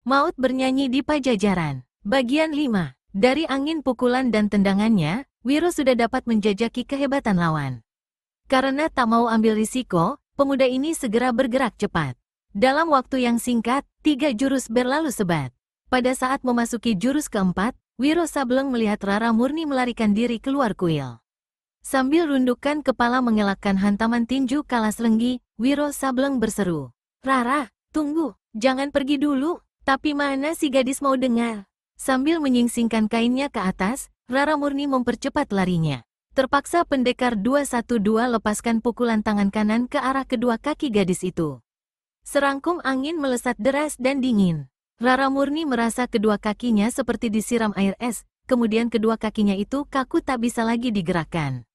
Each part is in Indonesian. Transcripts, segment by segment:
Maut bernyanyi di Pajajaran. Bagian 5. Dari angin pukulan dan tendangannya, Wiro sudah dapat menjajaki kehebatan lawan. Karena tak mau ambil risiko, pemuda ini segera bergerak cepat. Dalam waktu yang singkat, 3 jurus berlalu sebat. Pada saat memasuki jurus keempat, Wiro Sableng melihat Rara Murni melarikan diri keluar kuil. Sambil rundukkan kepala mengelakkan hantaman tinju Kalas Lenggi, Wiro Sableng berseru, "Rara, tunggu, jangan pergi dulu." Tapi mana si gadis mau dengar? Sambil menyingsingkan kainnya ke atas, Rara Murni mempercepat larinya. Terpaksa pendekar 212 lepaskan pukulan tangan kanan ke arah kedua kaki gadis itu. Serangkum angin melesat deras dan dingin. Rara Murni merasa kedua kakinya seperti disiram air es, kemudian kedua kakinya itu kaku tak bisa lagi digerakkan.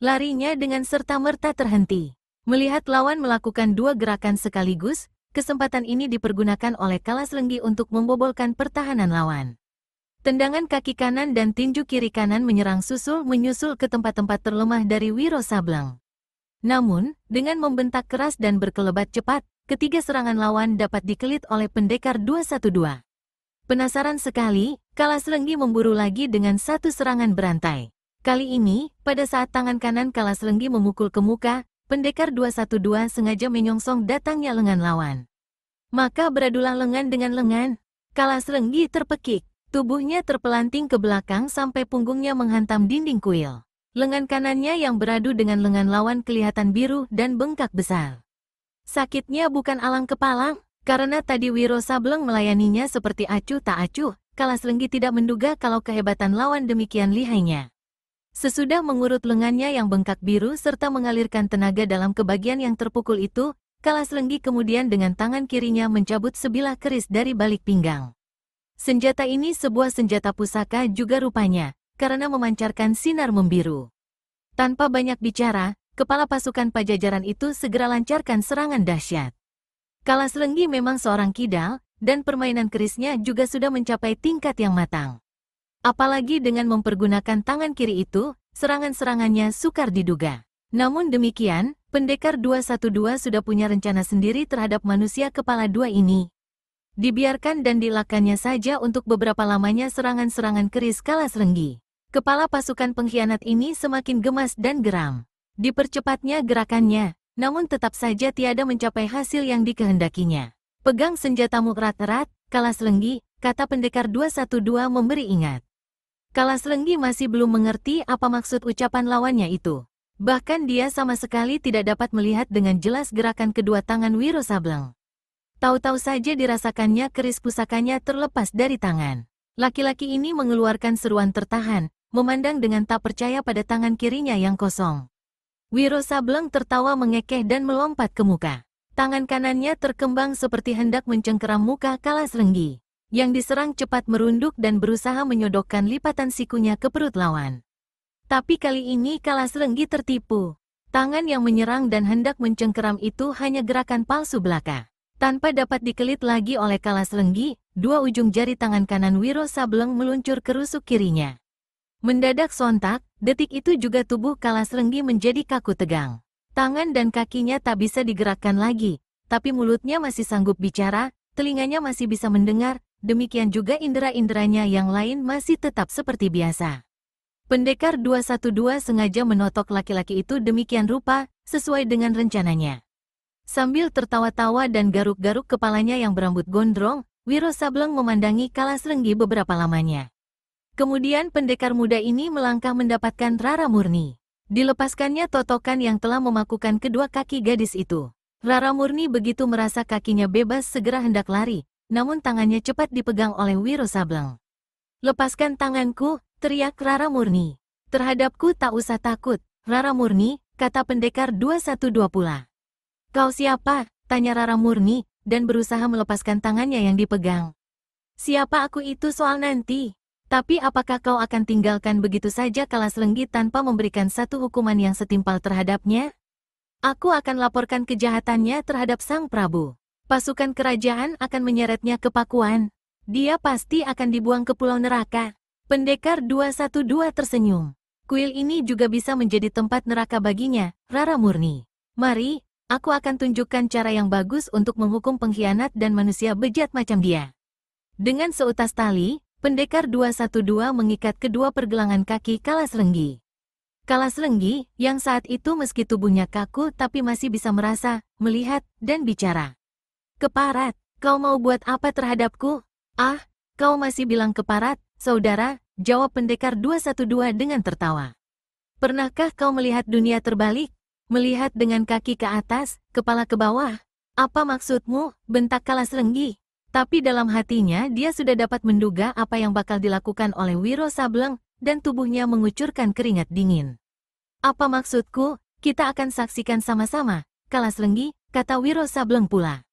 Larinya dengan serta-merta terhenti. Melihat lawan melakukan 2 gerakan sekaligus, kesempatan ini dipergunakan oleh Kalas Lenggi untuk membobolkan pertahanan lawan. Tendangan kaki kanan dan tinju kiri kanan menyerang menyusul ke tempat-tempat terlemah dari Wiro Sableng. Namun, dengan membentak keras dan berkelebat cepat, ketiga serangan lawan dapat dikelit oleh pendekar 212. Penasaran sekali, Kalas Lenggi memburu lagi dengan satu serangan berantai. Kali ini, pada saat tangan kanan Kalas Lenggi memukul ke muka, pendekar 212 sengaja menyongsong datangnya lengan lawan. Maka beradulah lengan dengan lengan. Kalas Lenggi terpekik. Tubuhnya terpelanting ke belakang sampai punggungnya menghantam dinding kuil. Lengan kanannya yang beradu dengan lengan lawan kelihatan biru dan bengkak besar. Sakitnya bukan alang kepala, karena tadi Wiro Sableng melayaninya seperti acuh tak acuh. Kalas Lenggi tidak menduga kalau kehebatan lawan demikian lihainya. Sesudah mengurut lengannya yang bengkak biru serta mengalirkan tenaga dalam kebagian yang terpukul itu, Kalas Lenggi kemudian dengan tangan kirinya mencabut sebilah keris dari balik pinggang. Senjata ini sebuah senjata pusaka juga rupanya, karena memancarkan sinar membiru. Tanpa banyak bicara, kepala pasukan Pajajaran itu segera lancarkan serangan dahsyat. Kalas Lenggi memang seorang kidal, dan permainan kerisnya juga sudah mencapai tingkat yang matang. Apalagi dengan mempergunakan tangan kiri itu, serangan-serangannya sukar diduga. Namun demikian, pendekar 212 sudah punya rencana sendiri terhadap manusia kepala 2 ini. Dibiarkan dan dilakukannya saja untuk beberapa lamanya serangan-serangan keris Kalas Lenggi. Kepala pasukan pengkhianat ini semakin gemas dan geram. Dipercepatnya gerakannya, namun tetap saja tiada mencapai hasil yang dikehendakinya. "Pegang senjatamu erat-erat, Kalas Lenggi," kata pendekar 212 memberi ingat. Kalas Lenggi masih belum mengerti apa maksud ucapan lawannya itu. Bahkan dia sama sekali tidak dapat melihat dengan jelas gerakan kedua tangan Wiro Sableng. Tahu-tahu saja dirasakannya keris pusakanya terlepas dari tangan. Laki-laki ini mengeluarkan seruan tertahan, memandang dengan tak percaya pada tangan kirinya yang kosong. Wiro Sableng tertawa mengekeh dan melompat ke muka. Tangan kanannya terkembang seperti hendak mencengkeram muka Kalas Lenggi. Yang diserang cepat merunduk dan berusaha menyodokkan lipatan sikunya ke perut lawan. Tapi kali ini Kalas Lenggi tertipu. Tangan yang menyerang dan hendak mencengkeram itu hanya gerakan palsu belaka. Tanpa dapat dikelit lagi oleh Kalas Lenggi, 2 ujung jari tangan kanan Wiro Sableng meluncur ke rusuk kirinya. Mendadak sontak, detik itu juga tubuh Kalas Lenggi menjadi kaku tegang. Tangan dan kakinya tak bisa digerakkan lagi, tapi mulutnya masih sanggup bicara, telinganya masih bisa mendengar, demikian juga indera-inderanya yang lain masih tetap seperti biasa. Pendekar 212 sengaja menotok laki-laki itu demikian rupa, sesuai dengan rencananya. Sambil tertawa-tawa dan garuk-garuk kepalanya yang berambut gondrong, Wiro Sableng memandangi Kalas Lenggi beberapa lamanya. Kemudian pendekar muda ini melangkah mendapatkan Rara Murni. Dilepaskannya totokan yang telah memakukan kedua kaki gadis itu. Rara Murni begitu merasa kakinya bebas segera hendak lari, namun tangannya cepat dipegang oleh Wiro Sableng. "Lepaskan tanganku," teriak Rara Murni. "Terhadapku tak usah takut, Rara Murni," kata pendekar 212 pula. "Kau siapa?" tanya Rara Murni, dan berusaha melepaskan tangannya yang dipegang. "Siapa aku itu soal nanti. Tapi apakah kau akan tinggalkan begitu saja Kalas Lenggi tanpa memberikan satu hukuman yang setimpal terhadapnya? Aku akan laporkan kejahatannya terhadap Sang Prabu. Pasukan kerajaan akan menyeretnya ke Pakuan. Dia pasti akan dibuang ke pulau neraka." Pendekar 212 tersenyum. Kuil ini juga bisa menjadi tempat neraka baginya, Rara Murni. "Mari, aku akan tunjukkan cara yang bagus untuk menghukum pengkhianat dan manusia bejat macam dia." Dengan seutas tali, pendekar 212 mengikat kedua pergelangan kaki Kalasrenggi. Kalasrenggi, yang saat itu meski tubuhnya kaku tapi masih bisa merasa, melihat, dan bicara. Keparat, kau mau buat apa terhadapku? Ah, kau masih bilang keparat, saudara, jawab pendekar 212 dengan tertawa. Pernahkah kau melihat dunia terbalik? Melihat dengan kaki ke atas, kepala ke bawah? Apa maksudmu? Bentak Kalasrenggi. Tapi dalam hatinya dia sudah dapat menduga apa yang bakal dilakukan oleh Wiro Sableng, dan tubuhnya mengucurkan keringat dingin. Apa maksudku? Kita akan saksikan sama-sama, Kalasrenggi, kata Wiro Sableng pula.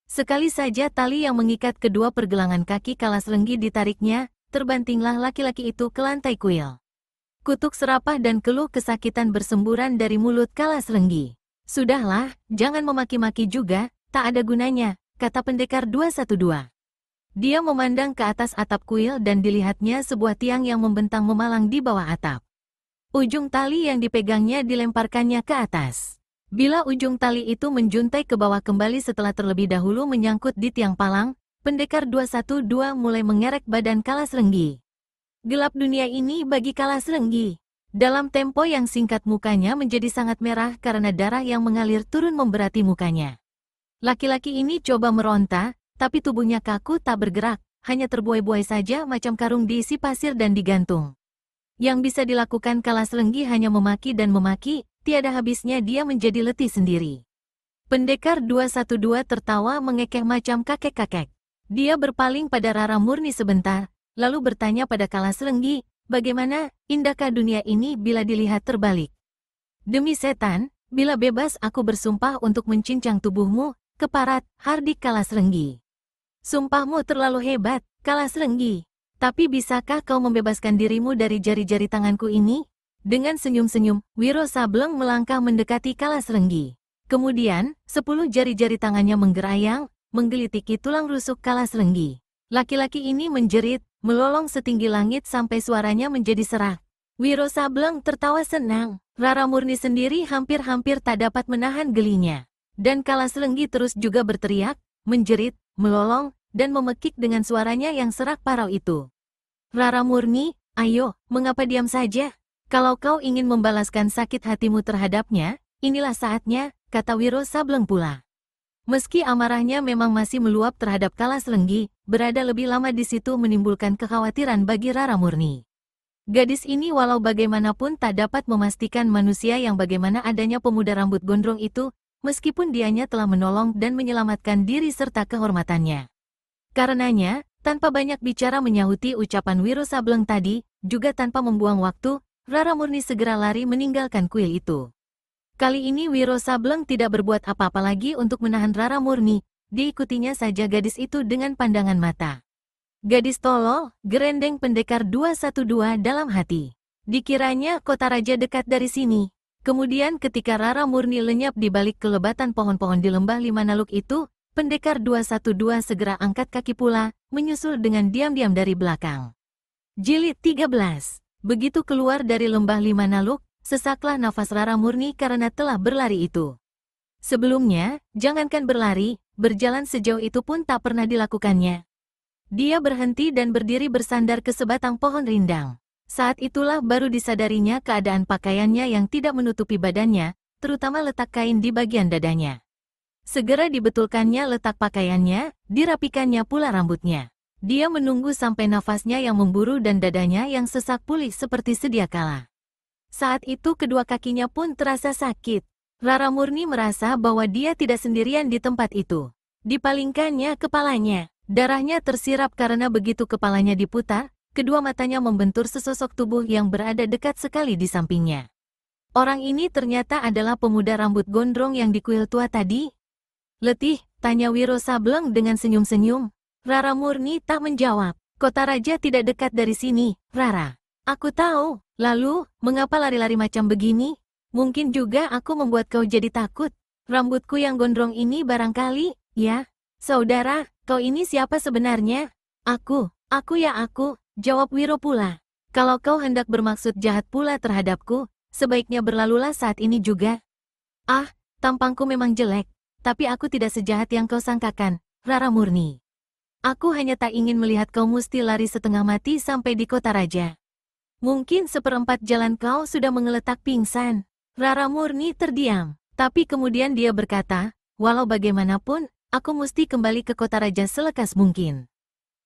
Sekali saja tali yang mengikat kedua pergelangan kaki Kalasrenggi ditariknya, terbantinglah laki-laki itu ke lantai kuil. Kutuk serapah dan keluh kesakitan bersemburan dari mulut Kalasrenggi. Sudahlah, jangan memaki-maki juga, tak ada gunanya, kata pendekar 212. Dia memandang ke atas atap kuil dan dilihatnya sebuah tiang yang membentang memalang di bawah atap. Ujung tali yang dipegangnya dilemparkannya ke atas. Bila ujung tali itu menjuntai ke bawah kembali setelah terlebih dahulu menyangkut di tiang palang, pendekar 212 mulai mengerek badan Kalasrenggi. Gelap dunia ini bagi Kalasrenggi. Dalam tempo yang singkat mukanya menjadi sangat merah karena darah yang mengalir turun memberati mukanya. Laki-laki ini coba meronta, tapi tubuhnya kaku tak bergerak, hanya terbuai-buai saja macam karung diisi pasir dan digantung. Yang bisa dilakukan Kalasrenggi hanya memaki dan memaki, tiada habisnya dia menjadi letih sendiri. Pendekar 212 tertawa mengekeh macam kakek-kakek. Dia berpaling pada Rara Murni sebentar, lalu bertanya pada Kalasrenggi, bagaimana, indahkah dunia ini bila dilihat terbalik? Demi setan, bila bebas aku bersumpah untuk mencincang tubuhmu, keparat, hardik Kalasrenggi. Sumpahmu terlalu hebat, Kalasrenggi. Tapi bisakah kau membebaskan dirimu dari jari-jari tanganku ini? Dengan senyum-senyum, Wiro Sableng melangkah mendekati Kalasrenggi. Kemudian, 10 jari-jari tangannya menggerayang, menggelitiki tulang rusuk Kalasrenggi. Laki-laki ini menjerit, melolong setinggi langit sampai suaranya menjadi serak. Wiro Sableng tertawa senang. Rara Murni sendiri hampir-hampir tak dapat menahan gelinya. Dan Kalasrenggi terus juga berteriak, menjerit, melolong, dan memekik dengan suaranya yang serak parau itu. Rara Murni, ayo, mengapa diam saja? Kalau kau ingin membalaskan sakit hatimu terhadapnya, inilah saatnya, kata Wiro Sableng pula. Meski amarahnya memang masih meluap terhadap Kalasrenggi, berada lebih lama di situ menimbulkan kekhawatiran bagi Rara Murni. Gadis ini walau bagaimanapun tak dapat memastikan manusia yang bagaimana adanya pemuda rambut gondrong itu, meskipun dianya telah menolong dan menyelamatkan diri serta kehormatannya. Karenanya, tanpa banyak bicara menyahuti ucapan Wiro Sableng tadi, juga tanpa membuang waktu, Rara Murni segera lari meninggalkan kuil itu. Kali ini Wiro Sableng tidak berbuat apa-apa lagi untuk menahan Rara Murni, diikutinya saja gadis itu dengan pandangan mata. Gadis tolol, gerendeng pendekar 212 dalam hati. Dikiranya kota raja dekat dari sini. Kemudian ketika Rara Murni lenyap di balik kelebatan pohon-pohon di lembah Lima Naluk itu, pendekar 212 segera angkat kaki pula, menyusul dengan diam-diam dari belakang. Jilid 13. Begitu keluar dari lembah Lima Naluk, sesaklah nafas Rara Murni karena telah berlari itu. Sebelumnya, jangankan berlari, berjalan sejauh itu pun tak pernah dilakukannya. Dia berhenti dan berdiri bersandar ke sebatang pohon rindang. Saat itulah baru disadarinya keadaan pakaiannya yang tidak menutupi badannya, terutama letak kain di bagian dadanya. Segera dibetulkannya letak pakaiannya, dirapikannya pula rambutnya. Dia menunggu sampai nafasnya yang memburu dan dadanya yang sesak pulih seperti sedia kala. Saat itu kedua kakinya pun terasa sakit. Rara Murni merasa bahwa dia tidak sendirian di tempat itu. Dipalingkannya kepalanya. Darahnya tersirap karena begitu kepalanya diputar, kedua matanya membentur sesosok tubuh yang berada dekat sekali di sampingnya. Orang ini ternyata adalah pemuda rambut gondrong yang di kuil tua tadi. Letih, tanya Wiro Sableng dengan senyum-senyum. Rara Murni tak menjawab. Kota raja tidak dekat dari sini, Rara. Aku tahu. Lalu, mengapa lari-lari macam begini? Mungkin juga aku membuat kau jadi takut. Rambutku yang gondrong ini barangkali, ya. Saudara, kau ini siapa sebenarnya? Aku ya aku, jawab Wiro pula. Kalau kau hendak bermaksud jahat pula terhadapku, sebaiknya berlalulah saat ini juga. Ah, tampangku memang jelek, tapi aku tidak sejahat yang kau sangkakan, Rara Murni. Aku hanya tak ingin melihat kau mesti lari setengah mati sampai di kota raja. Mungkin seperempat jalan kau sudah mengeletak pingsan. Rara murni terdiam, tapi kemudian dia berkata, walau bagaimanapun, aku mesti kembali ke kota raja selekas mungkin.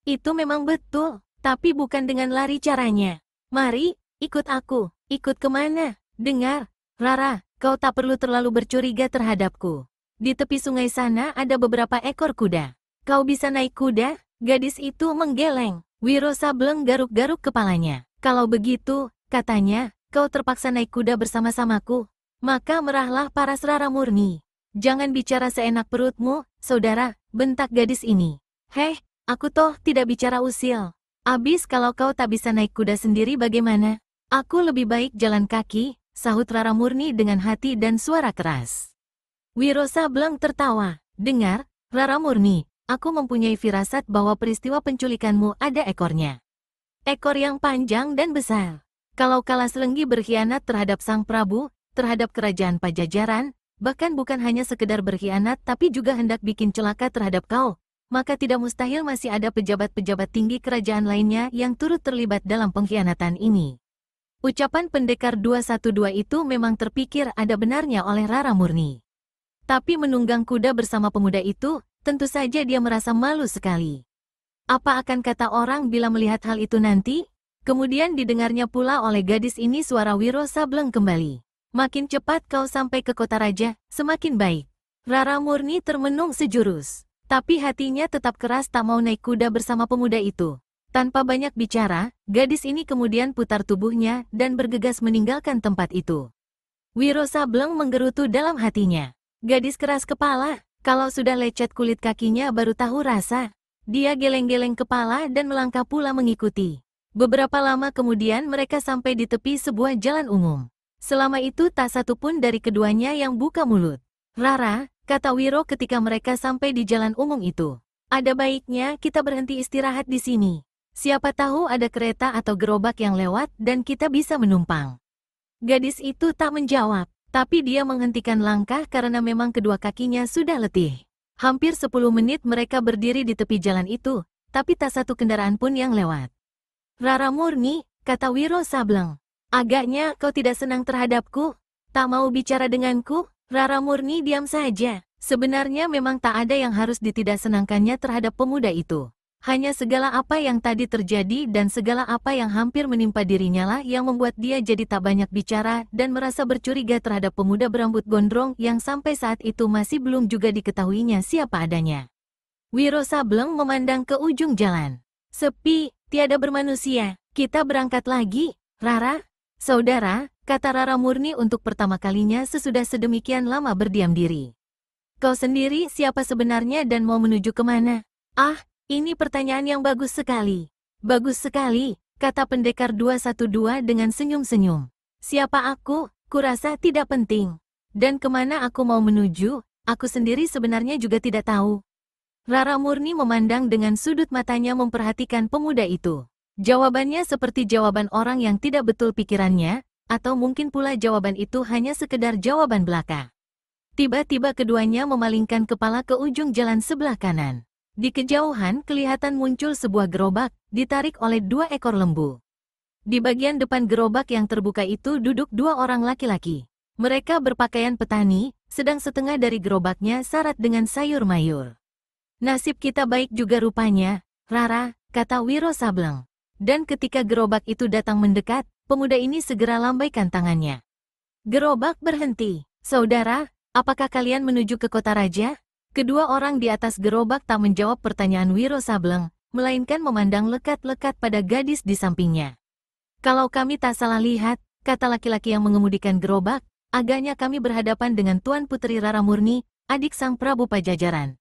Itu memang betul, tapi bukan dengan lari caranya. Mari, ikut aku. Ikut kemana? Dengar, Rara, kau tak perlu terlalu bercuriga terhadapku. Di tepi sungai sana ada beberapa ekor kuda. Kau bisa naik kuda? Gadis itu menggeleng. Wiro Sableng garuk-garuk kepalanya. Kalau begitu, katanya, kau terpaksa naik kuda bersama-samaku. Maka merahlah paras Rara murni. Jangan bicara seenak perutmu, saudara, bentak gadis ini. Heh, aku toh tidak bicara usil. Abis kalau kau tak bisa naik kuda sendiri bagaimana? Aku lebih baik jalan kaki, sahut Rara murni dengan hati dan suara keras. Wiro Sableng tertawa. Dengar, Rara murni, aku mempunyai firasat bahwa peristiwa penculikanmu ada ekornya. Ekor yang panjang dan besar. Kalau Kalas Lenggi berkhianat terhadap Sang Prabu, terhadap kerajaan Pajajaran, bahkan bukan hanya sekedar berkhianat tapi juga hendak bikin celaka terhadap kau, maka tidak mustahil masih ada pejabat-pejabat tinggi kerajaan lainnya yang turut terlibat dalam pengkhianatan ini. Ucapan pendekar 212 itu memang terpikir ada benarnya oleh Rara murni. Tapi menunggang kuda bersama pemuda itu, tentu saja dia merasa malu sekali. Apa akan kata orang bila melihat hal itu nanti? Kemudian didengarnya pula oleh gadis ini suara Wiro Sableng kembali. Makin cepat kau sampai ke kota raja, semakin baik. Rara murni termenung sejurus. Tapi hatinya tetap keras tak mau naik kuda bersama pemuda itu. Tanpa banyak bicara, gadis ini kemudian putar tubuhnya dan bergegas meninggalkan tempat itu. Wiro Sableng menggerutu dalam hatinya. Gadis keras kepala, kalau sudah lecet kulit kakinya baru tahu rasa. Dia geleng-geleng kepala dan melangkah pula mengikuti. Beberapa lama kemudian mereka sampai di tepi sebuah jalan umum. Selama itu tak satu pun dari keduanya yang buka mulut. Rara, kata Wiro ketika mereka sampai di jalan umum itu. Ada baiknya kita berhenti istirahat di sini. Siapa tahu ada kereta atau gerobak yang lewat dan kita bisa menumpang. Gadis itu tak menjawab. Tapi dia menghentikan langkah karena memang kedua kakinya sudah letih. Hampir 10 menit mereka berdiri di tepi jalan itu, tapi tak satu kendaraan pun yang lewat. Rara murni, kata Wiro Sableng. Agaknya kau tidak senang terhadapku? Tak mau bicara denganku? Rara murni diam saja. Sebenarnya memang tak ada yang harus ditidaksenangkannya terhadap pemuda itu. Hanya segala apa yang tadi terjadi dan segala apa yang hampir menimpa dirinya lah yang membuat dia jadi tak banyak bicara dan merasa bercuriga terhadap pemuda berambut gondrong yang sampai saat itu masih belum juga diketahuinya siapa adanya. Wiro Sableng memandang ke ujung jalan. Sepi, tiada bermanusia. Kita berangkat lagi, Rara. Saudara, kata Rara murni untuk pertama kalinya sesudah sedemikian lama berdiam diri. Kau sendiri siapa sebenarnya dan mau menuju kemana? Ah, ini pertanyaan yang bagus sekali. Bagus sekali, kata pendekar 212 dengan senyum-senyum. Siapa aku? Kurasa tidak penting. Dan kemana aku mau menuju, aku sendiri sebenarnya juga tidak tahu. Rara murni memandang dengan sudut matanya memperhatikan pemuda itu. Jawabannya seperti jawaban orang yang tidak betul pikirannya, atau mungkin pula jawaban itu hanya sekedar jawaban belaka. Tiba-tiba keduanya memalingkan kepala ke ujung jalan sebelah kanan. Di kejauhan kelihatan muncul sebuah gerobak, ditarik oleh 2 ekor lembu. Di bagian depan gerobak yang terbuka itu duduk 2 orang laki-laki. Mereka berpakaian petani, sedang setengah dari gerobaknya syarat dengan sayur mayur. Nasib kita baik juga rupanya, Rara, kata Wiro Sableng. Dan ketika gerobak itu datang mendekat, pemuda ini segera lambaikan tangannya. Gerobak berhenti. Saudara, apakah kalian menuju ke kota raja? Kedua orang di atas gerobak tak menjawab pertanyaan Wiro Sableng, melainkan memandang lekat-lekat pada gadis di sampingnya. Kalau kami tak salah lihat, kata laki-laki yang mengemudikan gerobak, agaknya kami berhadapan dengan Tuan Putri Rara Murni, adik Sang Prabu Pajajaran.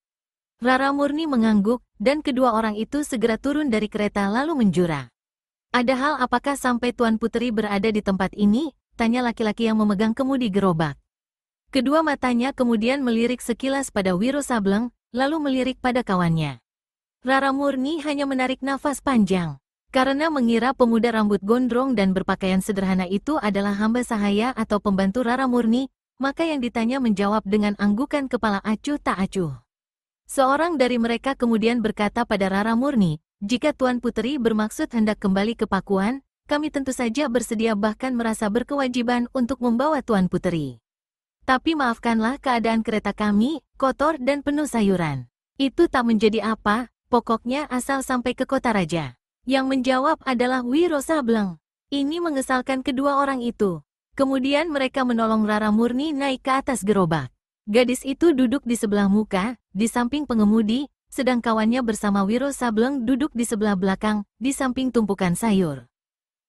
Rara Murni mengangguk, dan kedua orang itu segera turun dari kereta lalu menjura. Ada hal apakah sampai Tuan Putri berada di tempat ini? Tanya laki-laki yang memegang kemudi gerobak. Kedua matanya kemudian melirik sekilas pada Wiro Sableng, lalu melirik pada kawannya. Rara Murni hanya menarik nafas panjang. Karena mengira pemuda rambut gondrong dan berpakaian sederhana itu adalah hamba sahaya atau pembantu Rara Murni, maka yang ditanya menjawab dengan anggukan kepala acuh tak acuh. Seorang dari mereka kemudian berkata pada Rara Murni, "Jika Tuan Puteri bermaksud hendak kembali ke Pakuan, kami tentu saja bersedia bahkan merasa berkewajiban untuk membawa Tuan Puteri. Tapi maafkanlah keadaan kereta kami, kotor dan penuh sayuran. Itu tak menjadi apa, pokoknya asal sampai ke kota raja." Yang menjawab adalah Wiro Sableng. Ini mengesalkan kedua orang itu. Kemudian mereka menolong Rara Murni naik ke atas gerobak. Gadis itu duduk di sebelah muka, di samping pengemudi, sedang kawannya bersama Wiro Sableng duduk di sebelah belakang, di samping tumpukan sayur.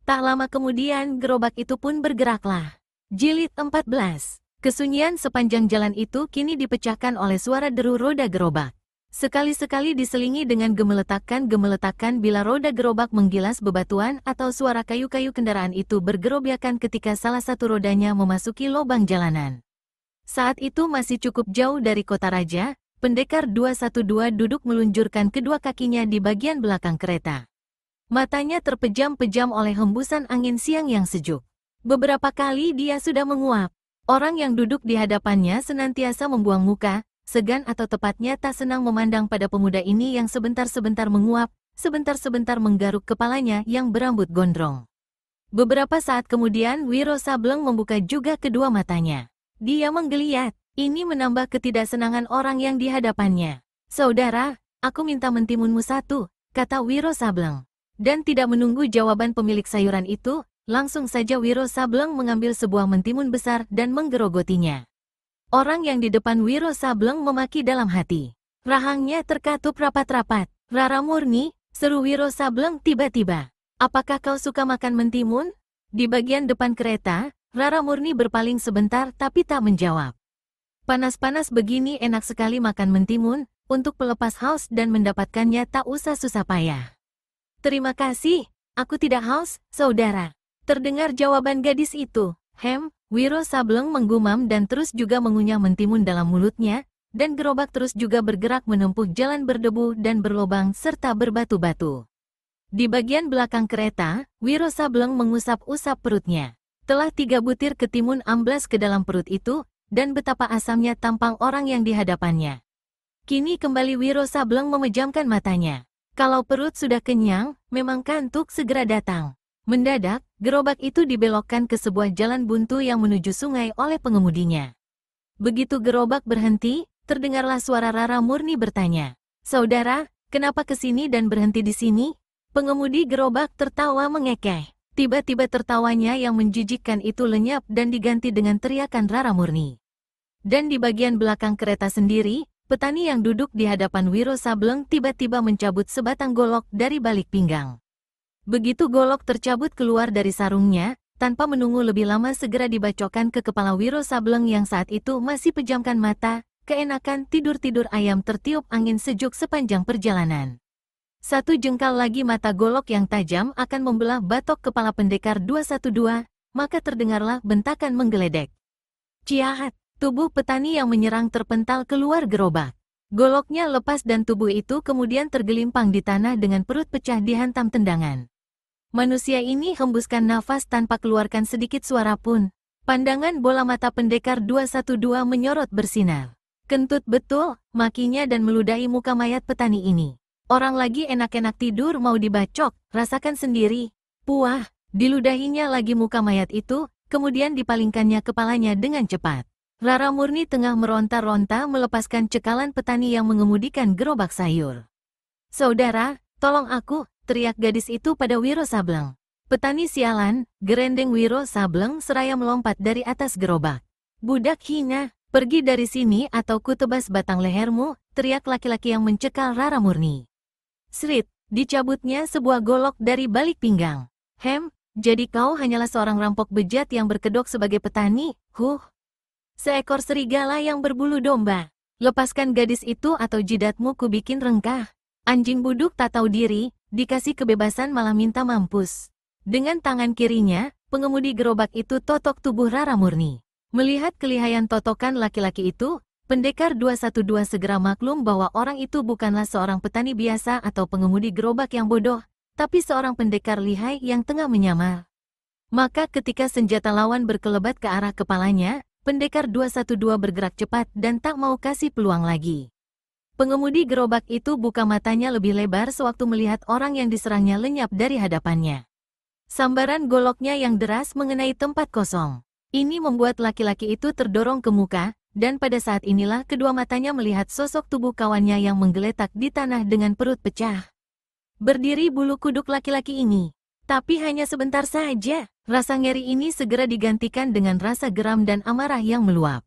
Tak lama kemudian gerobak itu pun bergeraklah. Jilid 14. Kesunyian sepanjang jalan itu kini dipecahkan oleh suara deru roda gerobak. Sekali-sekali diselingi dengan gemeletakan bila roda gerobak menggilas bebatuan atau suara kayu-kayu kendaraan itu bergerobakan ketika salah satu rodanya memasuki lubang jalanan. Saat itu masih cukup jauh dari kota raja, pendekar 212 duduk melunjurkan kedua kakinya di bagian belakang kereta. Matanya terpejam-pejam oleh hembusan angin siang yang sejuk. Beberapa kali dia sudah menguap. Orang yang duduk di hadapannya senantiasa membuang muka, segan atau tepatnya tak senang memandang pada pemuda ini yang sebentar-sebentar menguap, sebentar-sebentar menggaruk kepalanya yang berambut gondrong. Beberapa saat kemudian Wiro Sableng membuka juga kedua matanya. Dia menggeliat. Ini menambah ketidaksenangan orang yang di hadapannya. "Saudara, aku minta mentimunmu satu," kata Wiro Sableng. Dan tidak menunggu jawaban pemilik sayuran itu, langsung saja Wiro Sableng mengambil sebuah mentimun besar dan menggerogotinya. Orang yang di depan Wiro Sableng memaki dalam hati. Rahangnya terkatup rapat-rapat. "Rara Murni," seru Wiro Sableng tiba-tiba. "Apakah kau suka makan mentimun?" Di bagian depan kereta, Rara Murni berpaling sebentar tapi tak menjawab. Panas-panas begini enak sekali makan mentimun, untuk pelepas haus dan mendapatkannya tak usah susah payah. "Terima kasih, aku tidak haus, saudara," terdengar jawaban gadis itu. Wiro Sableng menggumam dan terus juga mengunyah mentimun dalam mulutnya, dan gerobak terus juga bergerak menempuh jalan berdebu dan berlobang serta berbatu-batu. Di bagian belakang kereta, Wiro Sableng mengusap-usap perutnya. Telah 3 butir ketimun amblas ke dalam perut itu, dan betapa asamnya tampang orang yang di hadapannya. Kini kembali Wiro Sableng memejamkan matanya. Kalau perut sudah kenyang, memang kantuk segera datang. Mendadak, gerobak itu dibelokkan ke sebuah jalan buntu yang menuju sungai oleh pengemudinya. Begitu gerobak berhenti, terdengarlah suara Rara Murni bertanya, "Saudara, kenapa ke sini dan berhenti di sini?" Pengemudi gerobak tertawa mengekeh. Tiba-tiba tertawanya yang menjijikkan itu lenyap dan diganti dengan teriakan Rara Murni. Dan di bagian belakang kereta sendiri, petani yang duduk di hadapan Wiro Sableng tiba-tiba mencabut sebatang golok dari balik pinggang. Begitu golok tercabut keluar dari sarungnya, tanpa menunggu lebih lama segera dibacokkan ke kepala Wiro Sableng yang saat itu masih pejamkan mata, keenakan tidur-tidur ayam tertiup angin sejuk sepanjang perjalanan. Satu jengkal lagi mata golok yang tajam akan membelah batok kepala pendekar 212, maka terdengarlah bentakan menggeledek. Ciahat, tubuh petani yang menyerang terpental keluar gerobak. Goloknya lepas dan tubuh itu kemudian tergelimpang di tanah dengan perut pecah dihantam tendangan. Manusia ini hembuskan nafas tanpa keluarkan sedikit suara pun. Pandangan bola mata pendekar 212 menyorot bersinar. Kentut betul, makinya dan meludahi muka mayat petani ini. Orang lagi enak-enak tidur mau dibacok, rasakan sendiri. Puah, diludahinya lagi muka mayat itu, kemudian dipalingkannya kepalanya dengan cepat. Rara Murni tengah meronta-ronta melepaskan cekalan petani yang mengemudikan gerobak sayur. "Saudara, tolong aku," teriak gadis itu pada Wiro Sableng. "Petani sialan," gerendeng Wiro Sableng seraya melompat dari atas gerobak. "Budak hina, pergi dari sini atau ku tebas batang lehermu," teriak laki-laki yang mencekal Rara Murni. Srit, dicabutnya sebuah golok dari balik pinggang. Jadi kau hanyalah seorang rampok bejat yang berkedok sebagai petani, seekor serigala yang berbulu domba. Lepaskan gadis itu atau jidatmu ku bikin rengkah. Anjing buduk tak tahu diri, dikasih kebebasan malah minta mampus." Dengan tangan kirinya, pengemudi gerobak itu totok tubuh Rara Murni. Melihat kelihayan totokan laki-laki itu, pendekar 212 segera maklum bahwa orang itu bukanlah seorang petani biasa atau pengemudi gerobak yang bodoh, tapi seorang pendekar lihai yang tengah menyamar. Maka ketika senjata lawan berkelebat ke arah kepalanya, pendekar 212 bergerak cepat dan tak mau kasih peluang lagi. Pengemudi gerobak itu buka matanya lebih lebar sewaktu melihat orang yang diserangnya lenyap dari hadapannya. Sambaran goloknya yang deras mengenai tempat kosong. Ini membuat laki-laki itu terdorong ke muka, dan pada saat inilah kedua matanya melihat sosok tubuh kawannya yang menggeletak di tanah dengan perut pecah. Berdiri bulu kuduk laki-laki ini. Tapi hanya sebentar saja, rasa ngeri ini segera digantikan dengan rasa geram dan amarah yang meluap.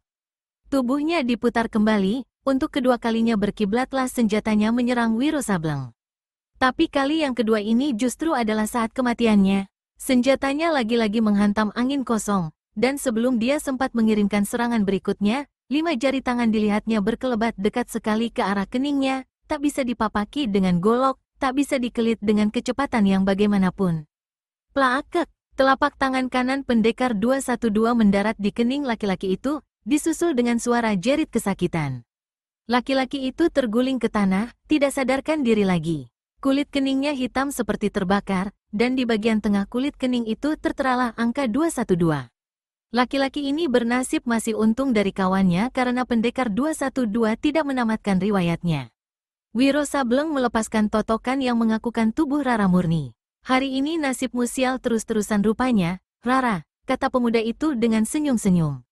Tubuhnya diputar kembali, untuk kedua kalinya berkiblatlah senjatanya menyerang Wiro Sableng. Tapi kali yang kedua ini justru adalah saat kematiannya. Senjatanya lagi-lagi menghantam angin kosong, dan sebelum dia sempat mengirimkan serangan berikutnya, 5 jari tangan dilihatnya berkelebat dekat sekali ke arah keningnya, tak bisa dipapaki dengan golok, tak bisa dikelit dengan kecepatan yang bagaimanapun. Plaakek, telapak tangan kanan pendekar 212 mendarat di kening laki-laki itu, disusul dengan suara jerit kesakitan. Laki-laki itu terguling ke tanah, tidak sadarkan diri lagi. Kulit keningnya hitam seperti terbakar, dan di bagian tengah kulit kening itu terteralah angka 212. Laki-laki ini bernasib masih untung dari kawannya karena pendekar 212 tidak menamatkan riwayatnya. Wiro Sableng melepaskan totokan yang mengakukan tubuh Rara murni. Hari ini nasibmu sial terus-terusan rupanya, Rara, kata pemuda itu dengan senyum-senyum.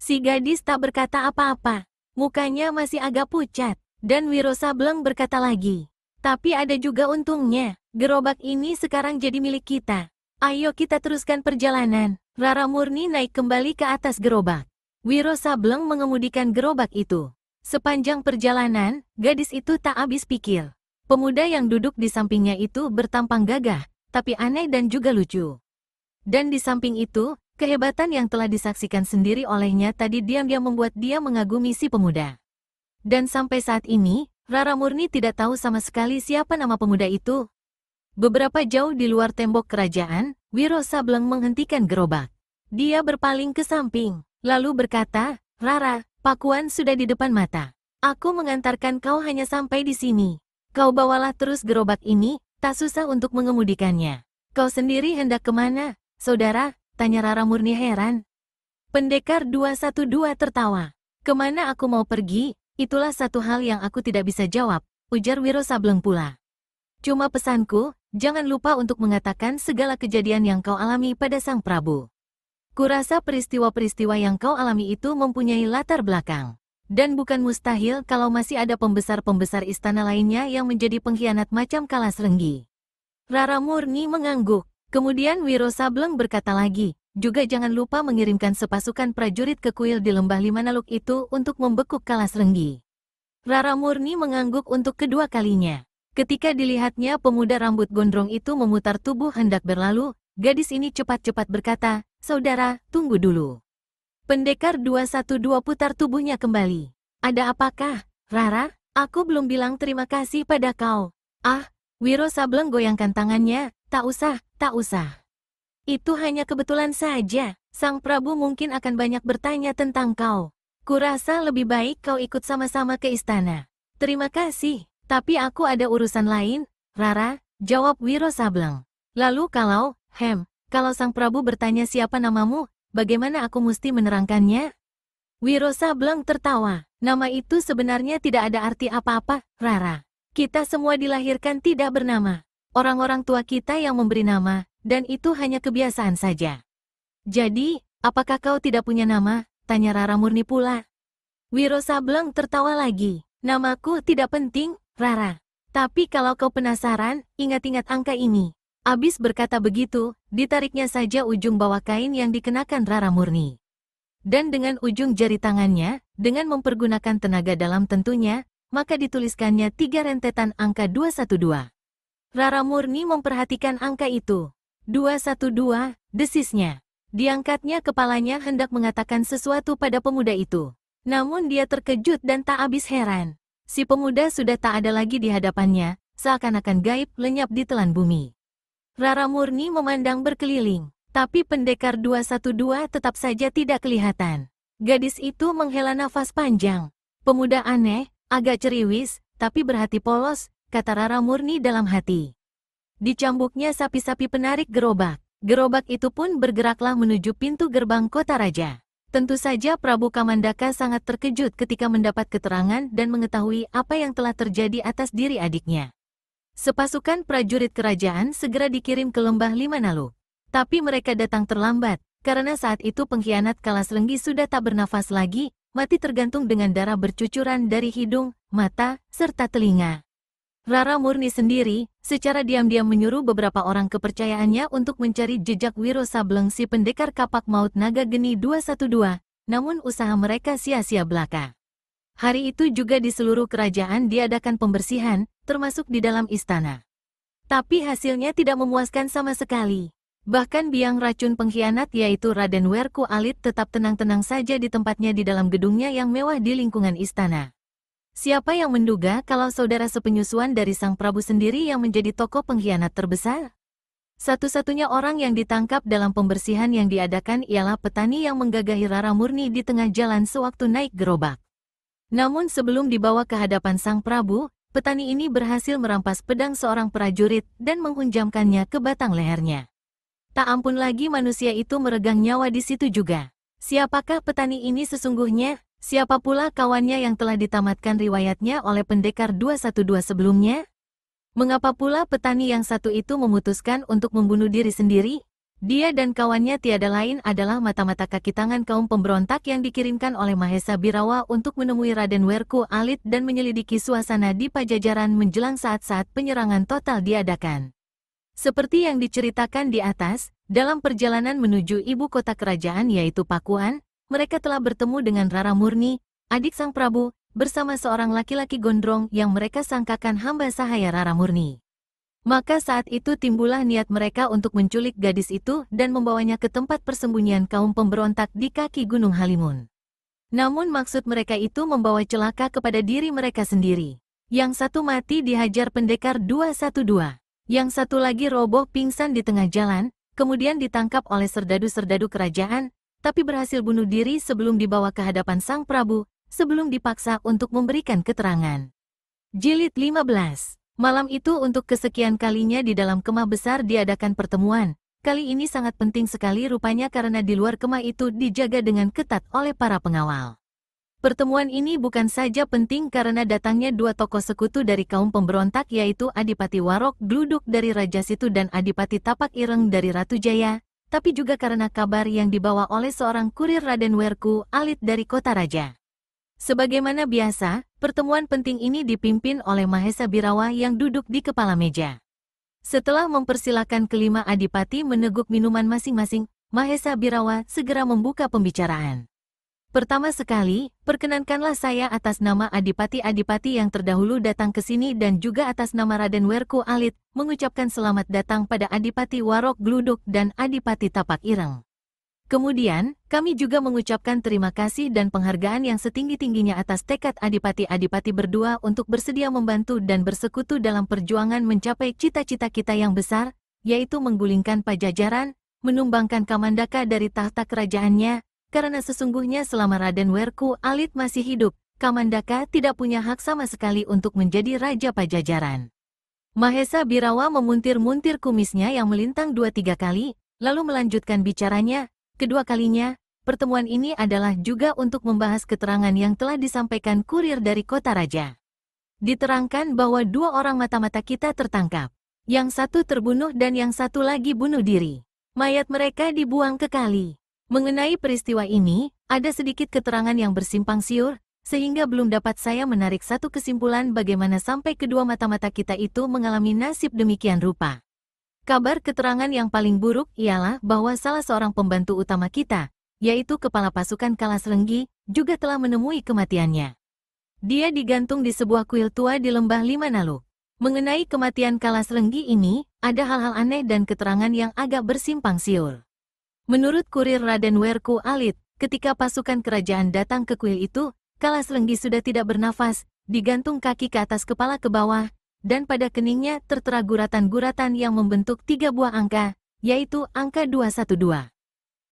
Si gadis tak berkata apa-apa. Mukanya masih agak pucat, dan Wiro Sableng berkata lagi, tapi ada juga untungnya, gerobak ini sekarang jadi milik kita. Ayo kita teruskan perjalanan. Rara murni naik kembali ke atas gerobak. Wiro Sableng mengemudikan gerobak itu. Sepanjang perjalanan, gadis itu tak habis pikir. Pemuda yang duduk di sampingnya itu bertampang gagah, tapi aneh dan juga lucu. Dan di samping itu, kehebatan yang telah disaksikan sendiri olehnya tadi diam-diam membuat dia mengagumi si pemuda. Dan sampai saat ini, Rara murni tidak tahu sama sekali siapa nama pemuda itu. Beberapa jauh di luar tembok kerajaan, Wiro Sableng menghentikan gerobak. Dia berpaling ke samping, lalu berkata, Rara, pakuan sudah di depan mata. Aku mengantarkan kau hanya sampai di sini. Kau bawalah terus gerobak ini, tak susah untuk mengemudikannya. Kau sendiri hendak kemana, saudara? Tanya Rara murni heran. Pendekar 212 tertawa. Kemana aku mau pergi, itulah satu hal yang aku tidak bisa jawab, ujar Wiro Sableng pula. Cuma pesanku, jangan lupa untuk mengatakan segala kejadian yang kau alami pada Sang Prabu. Kurasa peristiwa-peristiwa yang kau alami itu mempunyai latar belakang. Dan bukan mustahil kalau masih ada pembesar-pembesar istana lainnya yang menjadi pengkhianat macam Kalas Renggi. Rara murni mengangguk. Kemudian Wiro Sableng berkata lagi, juga jangan lupa mengirimkan sepasukan prajurit ke kuil di lembah Limanaluk itu untuk membekuk Kalas Renggi. Rara murni mengangguk untuk kedua kalinya. Ketika dilihatnya pemuda rambut gondrong itu memutar tubuh hendak berlalu, gadis ini cepat-cepat berkata, saudara, tunggu dulu. Pendekar 212 putar tubuhnya kembali. Ada apakah, Rara? Aku belum bilang terima kasih pada kau. Ah, Wiro Sableng goyangkan tangannya, tak usah, tak usah. Itu hanya kebetulan saja, Sang Prabu mungkin akan banyak bertanya tentang kau. Kurasa lebih baik kau ikut sama-sama ke istana. Terima kasih, tapi aku ada urusan lain, Rara, jawab Wiro Sableng. Lalu kalau Sang Prabu bertanya siapa namamu, bagaimana aku mesti menerangkannya? Wiro Sableng tertawa, nama itu sebenarnya tidak ada arti apa-apa, Rara. Kita semua dilahirkan tidak bernama. Orang-orang tua kita yang memberi nama, dan itu hanya kebiasaan saja. Jadi, apakah kau tidak punya nama? Tanya Rara murni pula. Wiro Sableng tertawa lagi. Namaku tidak penting, Rara. Tapi kalau kau penasaran, ingat-ingat angka ini. Abis berkata begitu, ditariknya saja ujung bawah kain yang dikenakan Rara murni. Dan dengan ujung jari tangannya, dengan mempergunakan tenaga dalam tentunya, maka dituliskannya 3 rentetan angka 212. Rara murni memperhatikan angka itu. 212, desisnya. Diangkatnya kepalanya hendak mengatakan sesuatu pada pemuda itu. Namun dia terkejut dan tak habis heran. Si pemuda sudah tak ada lagi di hadapannya, seakan-akan gaib lenyap di telan bumi. Rara murni memandang berkeliling, tapi pendekar 212 tetap saja tidak kelihatan. Gadis itu menghela nafas panjang. Pemuda aneh, agak ceriwis, tapi berhati polos, kata Rara murni dalam hati. Dicambuknya sapi-sapi penarik gerobak. Gerobak itu pun bergeraklah menuju pintu gerbang kota raja. Tentu saja Prabu Kamandaka sangat terkejut ketika mendapat keterangan dan mengetahui apa yang telah terjadi atas diri adiknya. Sepasukan prajurit kerajaan segera dikirim ke lembah Lima Nalu. Tapi mereka datang terlambat, karena saat itu pengkhianat Kalasrenggi sudah tak bernafas lagi, mati tergantung dengan darah bercucuran dari hidung, mata, serta telinga. Rara Murni sendiri, secara diam-diam menyuruh beberapa orang kepercayaannya untuk mencari jejak Wiro Sableng si pendekar kapak maut naga geni 212, namun usaha mereka sia-sia belaka. Hari itu juga di seluruh kerajaan diadakan pembersihan, termasuk di dalam istana. Tapi hasilnya tidak memuaskan sama sekali. Bahkan biang racun pengkhianat yaitu Raden Werku Alit tetap tenang-tenang saja di tempatnya di dalam gedungnya yang mewah di lingkungan istana. Siapa yang menduga kalau saudara sepenyusuan dari Sang Prabu sendiri yang menjadi tokoh pengkhianat terbesar? Satu-satunya orang yang ditangkap dalam pembersihan yang diadakan ialah petani yang menggagahi Rara Murni di tengah jalan sewaktu naik gerobak. Namun sebelum dibawa ke hadapan Sang Prabu, petani ini berhasil merampas pedang seorang prajurit dan menghunjamkannya ke batang lehernya. Tak ampun lagi manusia itu meregang nyawa di situ juga. Siapakah petani ini sesungguhnya? Siapa pula kawannya yang telah ditamatkan riwayatnya oleh pendekar 212 sebelumnya? Mengapa pula petani yang satu itu memutuskan untuk membunuh diri sendiri? Dia dan kawannya tiada lain adalah mata-mata kaki tangan kaum pemberontak yang dikirimkan oleh Mahesa Birawa untuk menemui Raden Werku Alit dan menyelidiki suasana di Pajajaran menjelang saat-saat penyerangan total diadakan. Seperti yang diceritakan di atas, dalam perjalanan menuju ibu kota kerajaan yaitu Pakuan, mereka telah bertemu dengan Rara Murni, adik Sang Prabu, bersama seorang laki-laki gondrong yang mereka sangkakan hamba sahaya Rara Murni. Maka saat itu timbullah niat mereka untuk menculik gadis itu dan membawanya ke tempat persembunyian kaum pemberontak di kaki Gunung Halimun. Namun maksud mereka itu membawa celaka kepada diri mereka sendiri. Yang satu mati dihajar pendekar 212. Yang satu lagi roboh pingsan di tengah jalan, kemudian ditangkap oleh serdadu-serdadu kerajaan, tapi berhasil bunuh diri sebelum dibawa ke hadapan Sang Prabu, sebelum dipaksa untuk memberikan keterangan. Jilid 15. Malam itu untuk kesekian kalinya di dalam kemah besar diadakan pertemuan. Kali ini sangat penting sekali rupanya karena di luar kemah itu dijaga dengan ketat oleh para pengawal. Pertemuan ini bukan saja penting karena datangnya dua tokoh sekutu dari kaum pemberontak yaitu Adipati Warok Gluduk dari Raja Situ dan Adipati Tapak Ireng dari Ratu Jaya, tapi juga karena kabar yang dibawa oleh seorang kurir Raden Werku Alit dari kota raja. Sebagaimana biasa, pertemuan penting ini dipimpin oleh Mahesa Birawa yang duduk di kepala meja. Setelah mempersilakan kelima adipati meneguk minuman masing-masing, Mahesa Birawa segera membuka pembicaraan. Pertama sekali, perkenankanlah saya atas nama adipati-adipati yang terdahulu datang ke sini dan juga atas nama Raden Werku Alit, mengucapkan selamat datang pada Adipati Warok Gluduk dan Adipati Tapak Ireng. Kemudian, kami juga mengucapkan terima kasih dan penghargaan yang setinggi-tingginya atas tekad adipati-adipati berdua untuk bersedia membantu dan bersekutu dalam perjuangan mencapai cita-cita kita yang besar, yaitu menggulingkan Pajajaran, menumbangkan Kamandaka dari tahta kerajaannya, karena sesungguhnya selama Raden Werku Alit masih hidup, Kamandaka tidak punya hak sama sekali untuk menjadi Raja Pajajaran. Mahesa Birawa memuntir-muntir kumisnya yang melintang 2-3 kali, lalu melanjutkan bicaranya. Kedua kalinya, pertemuan ini adalah juga untuk membahas keterangan yang telah disampaikan kurir dari kota raja. Diterangkan bahwa dua orang mata-mata kita tertangkap. Yang satu terbunuh dan yang satu lagi bunuh diri. Mayat mereka dibuang ke kali. Mengenai peristiwa ini, ada sedikit keterangan yang bersimpang siur, sehingga belum dapat saya menarik satu kesimpulan bagaimana sampai kedua mata-mata kita itu mengalami nasib demikian rupa. Kabar keterangan yang paling buruk ialah bahwa salah seorang pembantu utama kita, yaitu kepala pasukan Kalasrenggi, juga telah menemui kematiannya. Dia digantung di sebuah kuil tua di lembah Lima Nalu. Mengenai kematian Kalasrenggi ini, ada hal-hal aneh dan keterangan yang agak bersimpang siur. Menurut kurir Raden Werku Alit, ketika pasukan kerajaan datang ke kuil itu, Kalasrenggi sudah tidak bernafas, digantung kaki ke atas kepala ke bawah, dan pada keningnya tertera guratan-guratan yang membentuk 3 buah angka, yaitu angka 212.